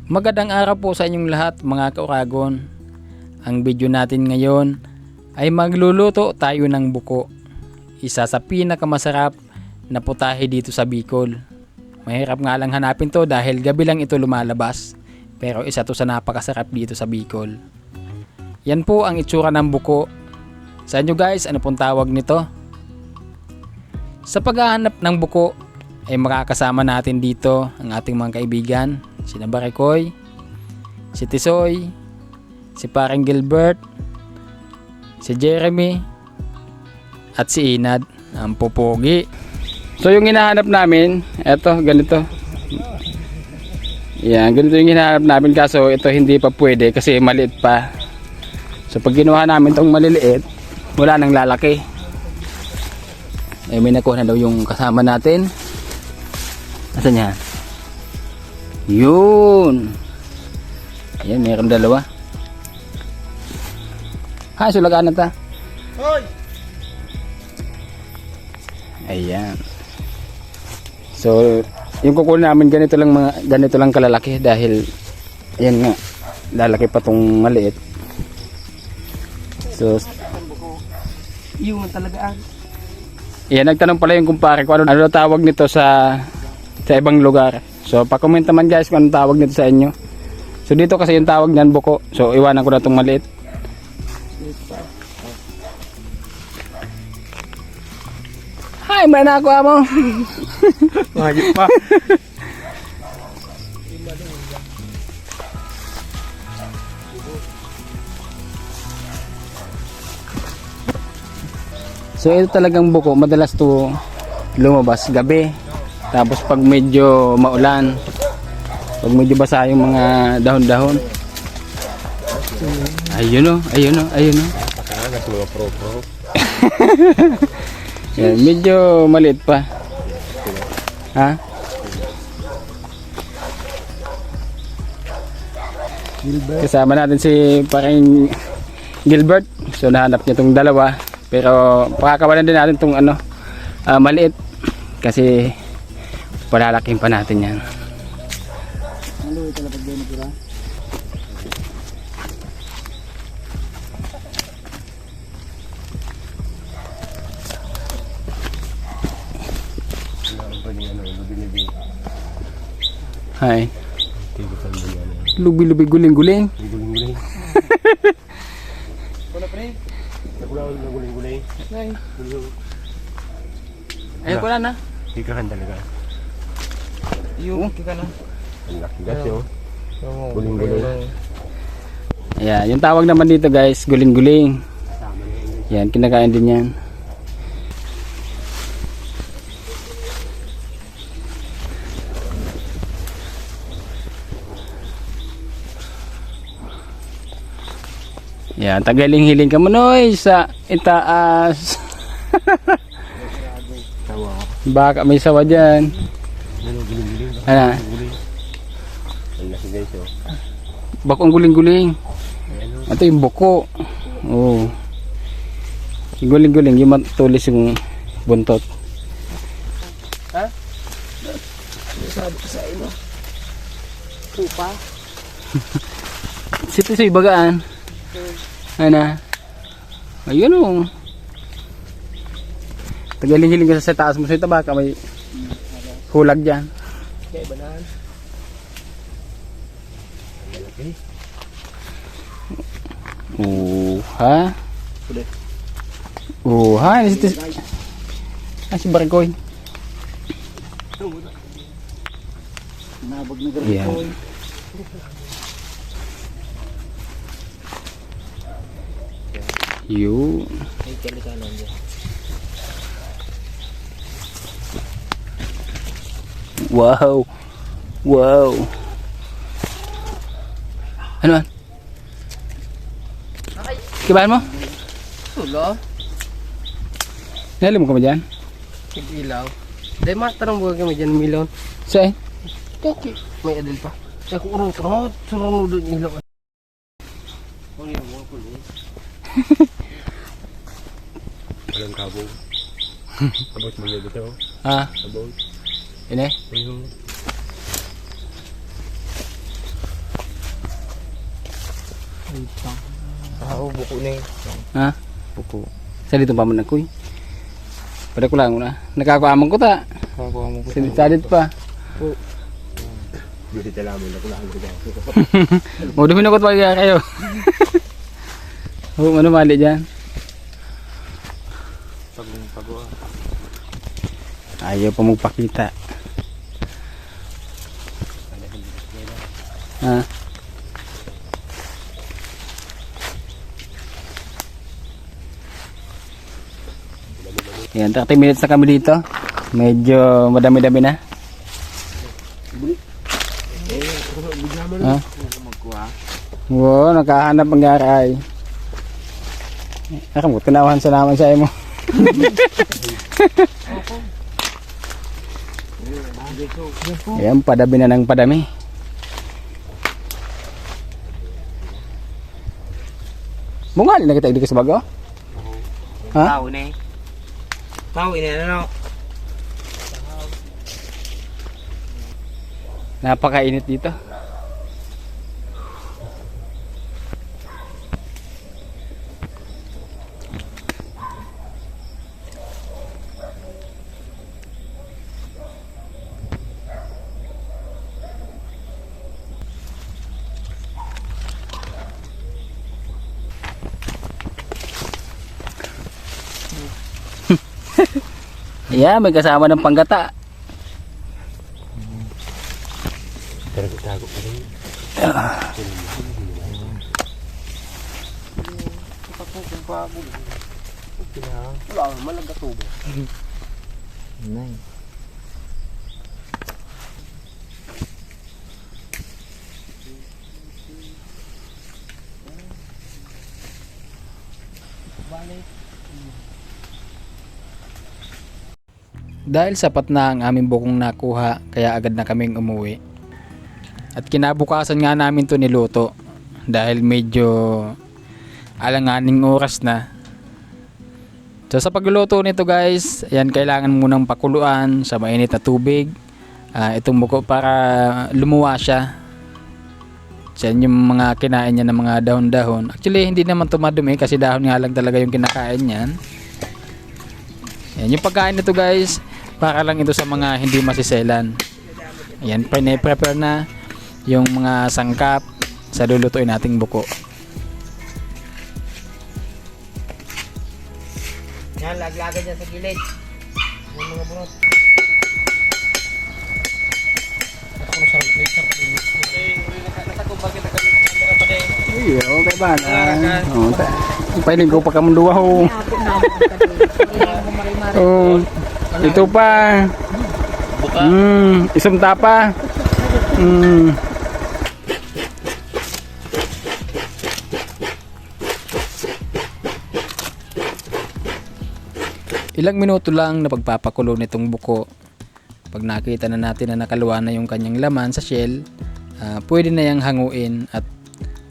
Magandang araw po sa inyong lahat mga kauragon. Ang video natin ngayon ay magluluto tayo ng buko. Isa sa pinakamasarap na putahe dito sa Bicol. Mahirap nga lang hanapin to dahil gabi lang ito lumalabas. Pero isa to sa napakasarap dito sa Bicol. Yan po ang itsura ng buko. Sa inyo guys, ano pong tawag nito? Sa paghahanap ng buko ay makakasama natin dito ang ating mga kaibigan. Si Barikoy, si Tisoy, si Pareng Gilbert, si Jeremy, at si Inad, ang pupugi. So yung hinahanap namin, eto, ganito. Yan, ganito yung hinahanap namin kaso ito hindi pa pwede kasi maliit pa. So pag ginawa namin itong maliliit, wala nang lalaki. Eh, may nakuha na daw yung kasama natin. Asan yan? Yun. Ayan, meron dalawa. Ha, sulagaan na ta. Hoy! Ayan. So, yung kukunin namin ganito lang kalalaki dahil ayan nga, lalaki pa tong maliit. So, Yung talagaan. yan, nagtanong pala yung kumpare ko ano tawag nito sa ibang lugar. So, pa-comment naman guys kung anong tawag nito sa inyo. So, dito kasi yung tawag niyan buko. So, iwanan ko na itong maliit. Hi, may nakuha mo. Mahigit pa. So, ito talagang buko. Madalas to lumabas gabi. Tapos pag medyo maulan, pag medyo basa yung mga dahon-dahon. Ayun o, ayun o, ayun o. Napakaangat mga pro-pro. Yan, medyo maliit pa. Ha? Kasama natin si Pareng Gilbert. So nahanap niya itong dalawa. Pero pakakawalan din natin itong maliit. Kasi palalaking pa natin yan. Hi. Lubi-lubi guling-guling. Guling-guling. Wala pre. Nagulang guling-guling. Ayun ko na. Hikahan talaga. Yung Ang laki kasi oh. Guling-guling. Ayan, yung tawag naman dito guys, guling-guling. Yan, kinakain din yan. Yan, tagaling-hiling ka mo noy sa itaas. Baka may sawa dyan. Guling-guling. Ano? Ang laki guys oh. Bakong guling-guling. Ito yung buko. Oh. Yung guling-guling, yung matulis yung buntot. Ha? Sabi ko sa ino. Pupa. Sito sa ibagaan. Ano? Ayun o. Tagaling-hiling ka sa taas mo sa ito baka may hulag dyan. Kaya banahan. Ha? Ha? Si Barikoy. Nabag na Yan. Yun. May kalikalan dyan. Wow. Wow. Ano man? Kibahan mo? Sulo? Nalim mo ka ba dyan? Ilaw. Dahil matanong mo kami dyan milon. Saan? Okay. May adil pa. Kaya kung urong tanong, surong doon ilaw. Ang ilaw mo po eh. Walang kabong. Abot mo niya dito. Ha? Abot. Ini? Ayun. Buko na eh. Ha? Buko. Sa dito pa man ako eh. Pada ko lang na. Nakakuamang ko ta. Kakakuha mo ko. Sadit pa. Hindi tala mo na kulang ko daw. Mo dumi na ko talaga kayo. Oh, ano mali diyan? Pagwa. Ayaw pa magpakita. Ha? Yan, 30 minutes na kami dito. Medyo madami-dami na. Ha? Wow, nakahanap ang garay. Nakamot, tinawahan sa naman sa mo. Ayan, padami na ng padami. Bungali na kita dito sa bago? Ha? Tao na eh. Tao ini ano? Napakainit dito. Yeah, may kasama ng panggata. Tago pa rin. Wala, malaga tubo. Nay. Dahil sapat na ang aming bukong nakuha, kaya agad na kaming umuwi. At kinabukasan nga namin to niluto dahil medyo alanganing oras na. So sa pagluluto nito guys, ayan, kailangan munang pakuluan sa mainit na tubig itong buko para lumuwa siya. Yan yung mga kinain niya ng mga dahon-dahon. Actually hindi naman tumadumi kasi dahon nga lang talaga yung kinakain niyan. Yan yung pagkain nito guys, para lang ito sa mga hindi masiselan. Ayan, prepare na yung mga sangkap sa lulutuin nating buko. Yan, laglagan niya sa gilid. Yung mga bunot. Ako na sarap na sarap na. Natakumbag kita kami. Iyo, kay ba na? Oh, pwede ko pa kamunduwa ho. Oh, ito pa. Buka. Isang tapa. Ilang minuto lang na pagpapakulo nitong buko. Pag nakita na natin na nakaluwa na yung kanyang laman sa shell, pwede na yang hanguin at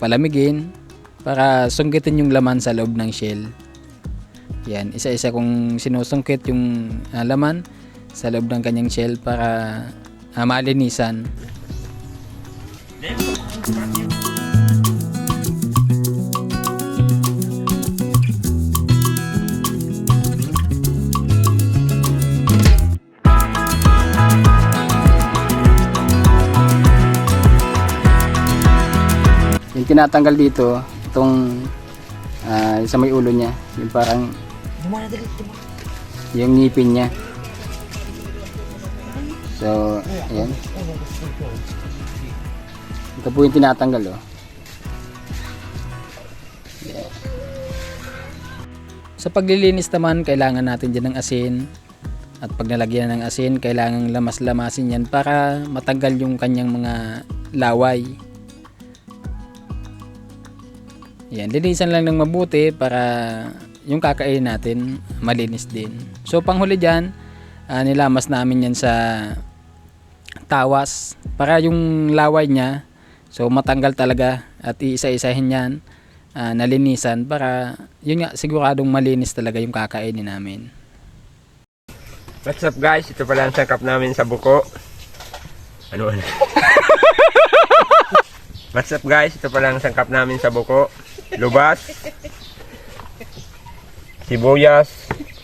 palamigin para sungkitin yung laman sa loob ng shell. Yan, isa-isa kong sinusungkit yung laman sa loob ng kanyang shell para malinisan. Yung tinatanggal dito, itong sa may ulo niya, yung parang yung ngipin niya. So, ayan. Ito po yung tinatanggal, oh. Yeah. Sa paglilinis naman, kailangan natin dyan ng asin. At pag nalagyan ng asin, kailangan lamas-lamasin yan para matanggal yung kanyang mga laway. Yan, linisan lang ng mabuti para yung kakain natin malinis din. So panghuli dyan, nilamas namin yan sa tawas para yung laway niya, so matanggal talaga at iisa-isahin yan, nalinisan para yun nga, siguradong malinis talaga yung kakainin namin. What's up guys? Ito pala ang sangkap namin sa buko. Ano? What's up guys? Ito pala ang sangkap namin sa buko. Lubas, sibuyas,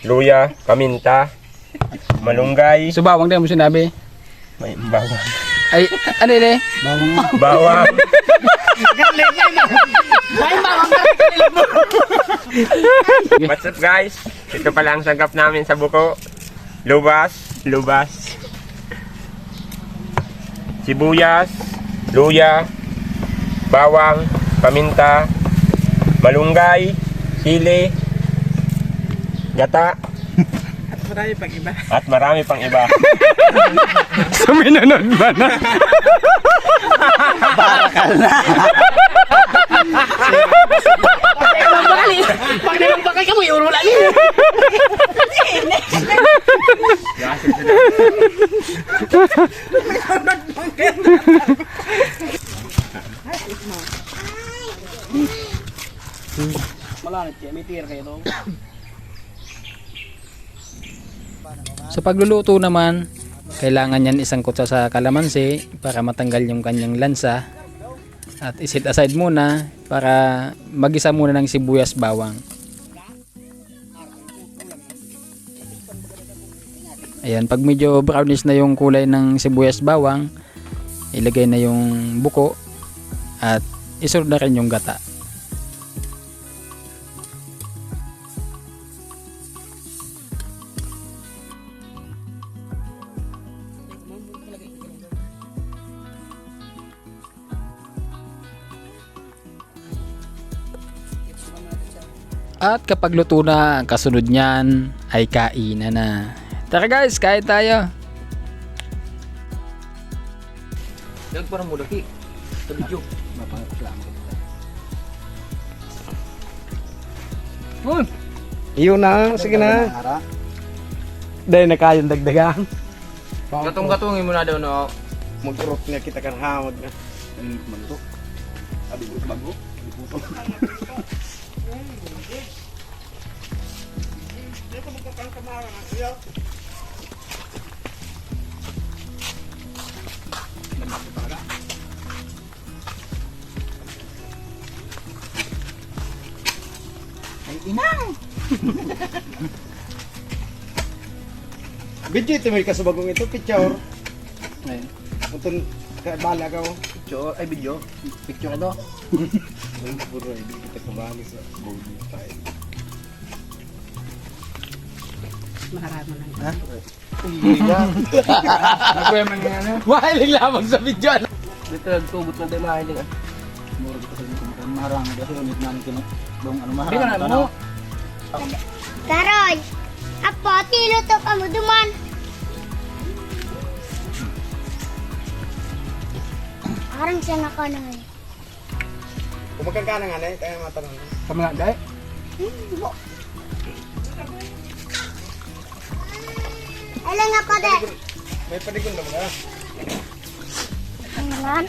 luya, paminta, malunggay, So bawang din mo sinabi. may bawang. Ay, ano yun eh? Bawang. What's up guys? Ito pala ang sangkap namin sa buko. Lubas, sibuyas, luya, bawang, paminta, malunggay, sili, gata, at marami pang iba. Suminunod ba na? Pag nalampakay ka mo, iurula niya. Malanit kayo, may tira kayo doon. Sa pagluluto naman, kailangan yan isang kutsa sa kalamansi para matanggal yung kanyang lansa. At iset aside muna para magisa muna ng sibuyas bawang. Ayan, pag medyo brownish na yung kulay ng sibuyas bawang, ilagay na yung buko at isunod na rin yung gata. At kapag luto na, ang kasunod niyan ay kainan na. Tara guys, kain tayo. Nagparang mo laki. Sa video. Iyo na, sige na. Dahil na kayong dagdagang. Gatong-gatungin mo na daw no. Mag-urok na kita kan hamag na. Manto. Abi ko bago. Video ito may kasubagong ito, picture. Ayun. Utun, bala ka mo. Picture, ay video. Picture ito. Puro, hindi kita kabali sa Google style. Nakuya man nga na. Mahilig lamang sa video. Dito nagtugot na tayo mahiling ah. Muro kita sa mga marang kasi ulit na natin dong ano Hindi ka na mo. Karoy, apo, tiluto ka mo duman. Arang siya na ka na eh. Kumakan ka na nga na, tayo matanong. Kami nga dahil. Alam nga pa de. May padigon na mga. Ang